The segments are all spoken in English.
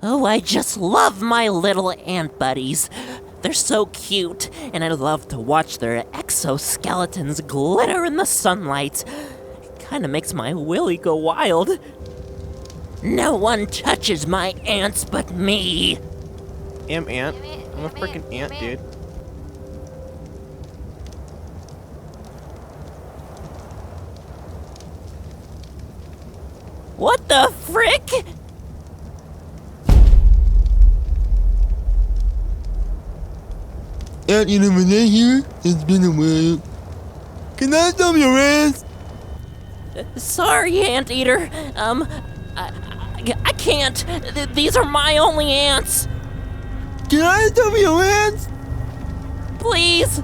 Oh, I just love my little ant buddies. They're so cute, and I love to watch their exoskeletons glitter in the sunlight. It kinda makes my willy go wild. No one touches my ants but me. I'm ant. I'm a freaking ant, dude. What the frick? Ant enormity here? It's been a while. Can I thumb your ass? Sorry, Anteater. I can't. These are my only ants. Can I thumb your ass? Please.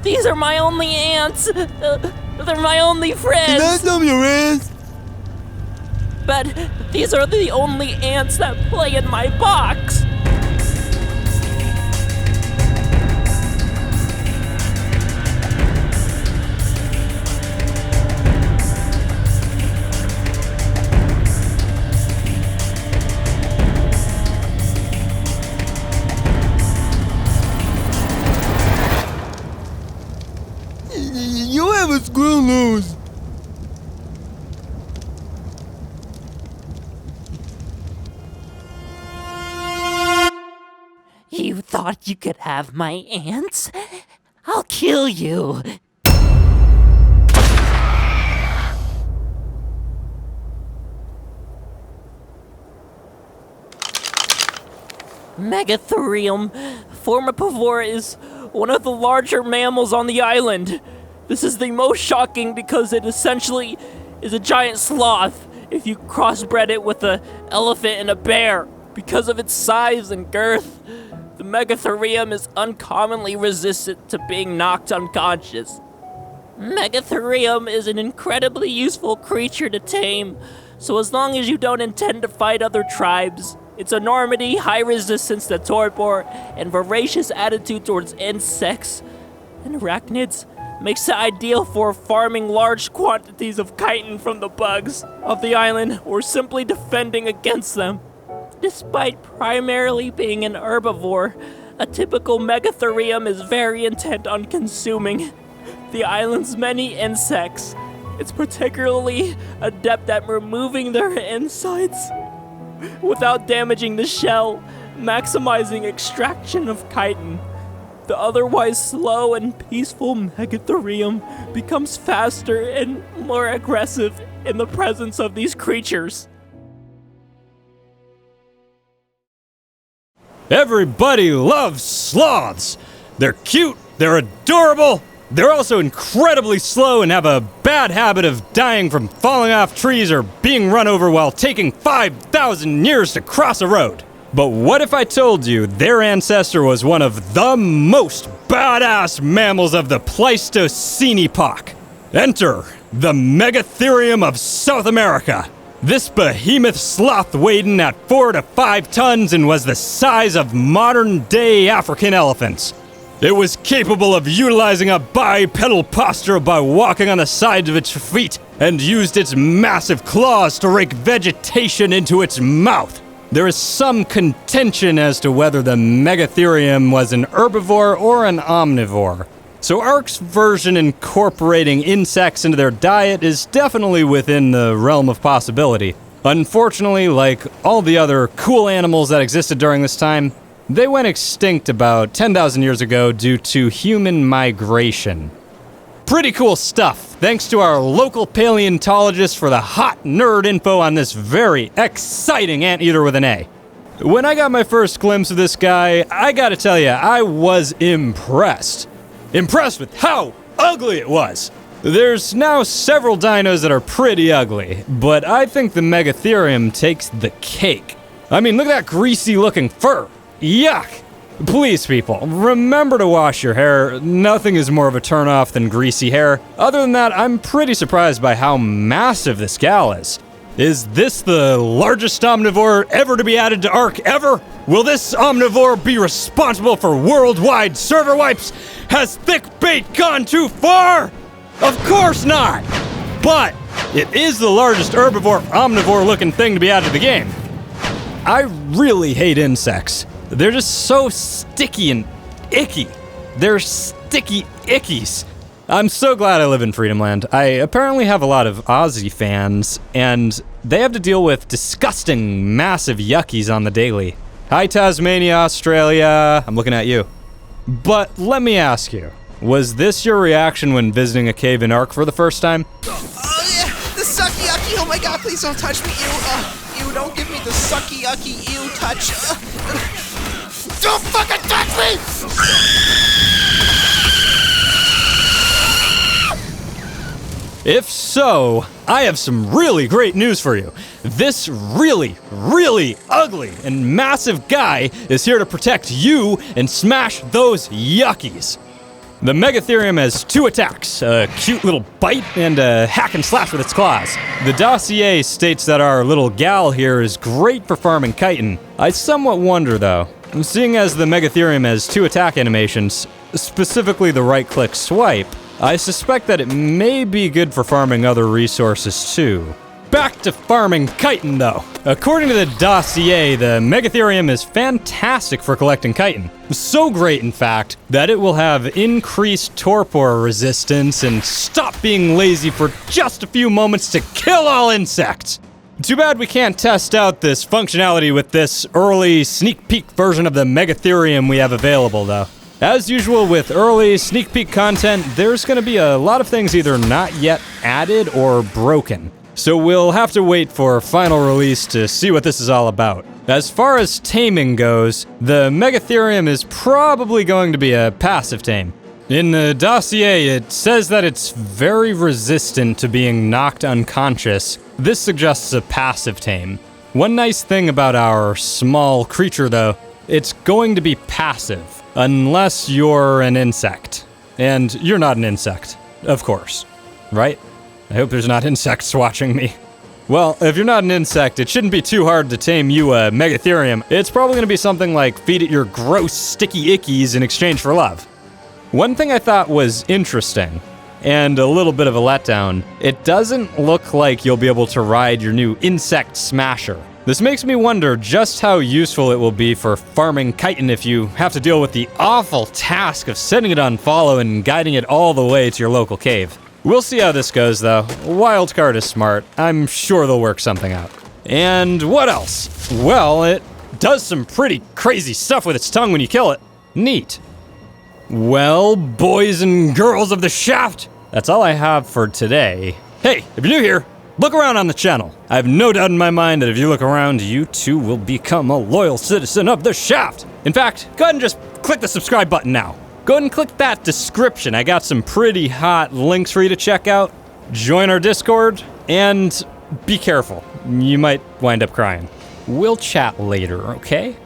These are my only ants. They're my only Can I friends. thumb your ass? But these are the only ants that play in my box. You have a squirrel nose. You thought you could have my ants? I'll kill you. Megatherium Formipavor is one of the larger mammals on the island. This is the most shocking because it essentially is a giant sloth if you crossbred it with an elephant and a bear. Because of its size and girth, the Megatherium is uncommonly resistant to being knocked unconscious. Megatherium is an incredibly useful creature to tame, so as long as you don't intend to fight other tribes, its enormity, high resistance to torpor, and voracious attitude towards insects and arachnids makes it ideal for farming large quantities of chitin from the bugs of the island or simply defending against them. Despite primarily being an herbivore, a typical Megatherium is very intent on consuming the island's many insects. It's particularly adept at removing their insides without damaging the shell, maximizing extraction of chitin. The otherwise slow and peaceful Megatherium becomes faster and more aggressive in the presence of these creatures. Everybody loves sloths! They're cute, they're adorable, they're also incredibly slow and have a bad habit of dying from falling off trees or being run over while taking 5,000 years to cross a road. But what if I told you their ancestor was one of the most badass mammals of the Pleistocene epoch? Enter the Megatherium of South America. This behemoth sloth weighed in at 4 to 5 tons and was the size of modern-day African elephants. It was capable of utilizing a bipedal posture by walking on the sides of its feet and used its massive claws to rake vegetation into its mouth. There is some contention as to whether the Megatherium was an herbivore or an omnivore. So ARK's version incorporating insects into their diet is definitely within the realm of possibility. Unfortunately, like all the other cool animals that existed during this time, they went extinct about 10,000 years ago due to human migration. Pretty cool stuff. Thanks to our local paleontologist for the hot nerd info on this very exciting anteater with an A. When I got my first glimpse of this guy, I gotta tell you, I was impressed. Impressed with how ugly it was. There's now several dinos that are pretty ugly, but I think the Megatherium takes the cake. I mean, look at that greasy looking fur. Yuck! Please, people, remember to wash your hair. Nothing is more of a turnoff than greasy hair. Other than that, I'm pretty surprised by how massive this gal is. Is this the largest omnivore ever to be added to ARK ever? Will this omnivore be responsible for worldwide server wipes? Has ThickBait gone too far? Of course not! But it is the largest herbivore omnivore looking thing to be added to the game. I really hate insects. They're just so sticky and icky. They're sticky ickies. I'm so glad I live in Freedom Land. I apparently have a lot of Aussie fans, and they have to deal with disgusting, massive yuckies on the daily. Hi, Tasmania, Australia. I'm looking at you. But let me ask you, was this your reaction when visiting a cave in ARK for the first time? Oh yeah, the sucky yucky. Oh my god, please don't touch me. Ew, don't give me the sucky yucky ew touch. Don't fucking touch me! If so, I have some really great news for you. This really, really ugly and massive guy is here to protect you and smash those yuckies. The Megatherium has 2 attacks, a cute little bite and a hack and slash with its claws. The dossier states that our little gal here is great for farming chitin. I somewhat wonder though, seeing as the Megatherium has 2 attack animations, specifically the right-click swipe, I suspect that it may be good for farming other resources too. Back to farming chitin though. According to the dossier, the Megatherium is fantastic for collecting chitin. So great, in fact, that it will have increased torpor resistance and stop being lazy for just a few moments to kill all insects. Too bad we can't test out this functionality with this early sneak peek version of the Megatherium we have available though. As usual with early sneak peek content, there's going to be a lot of things either not yet added or broken. So we'll have to wait for final release to see what this is all about. As far as taming goes, the Megatherium is probably going to be a passive tame. In the dossier, it says that it's very resistant to being knocked unconscious. This suggests a passive tame. One nice thing about our small creature though, it's going to be passive. Unless you're an insect. And you're not an insect, of course. Right? I hope there's not insects watching me. Well, if you're not an insect, it shouldn't be too hard to tame you a Megatherium. It's probably gonna be something like feed it your gross, sticky ickies in exchange for love. One thing I thought was interesting, and a little bit of a letdown, it doesn't look like you'll be able to ride your new insect smasher. This makes me wonder just how useful it will be for farming chitin if you have to deal with the awful task of setting it on follow and guiding it all the way to your local cave. We'll see how this goes though. Wildcard is smart. I'm sure they'll work something out. And what else? Well, it does some pretty crazy stuff with its tongue when you kill it. Neat. Well, boys and girls of the shaft, that's all I have for today. Hey, if you're new here, look around on the channel. I have no doubt in my mind that if you look around, you too will become a loyal citizen of the shaft. In fact, go ahead and just click the subscribe button now. Go ahead and click that description. I got some pretty hot links for you to check out. Join our Discord, and be careful. You might wind up crying. We'll chat later, okay?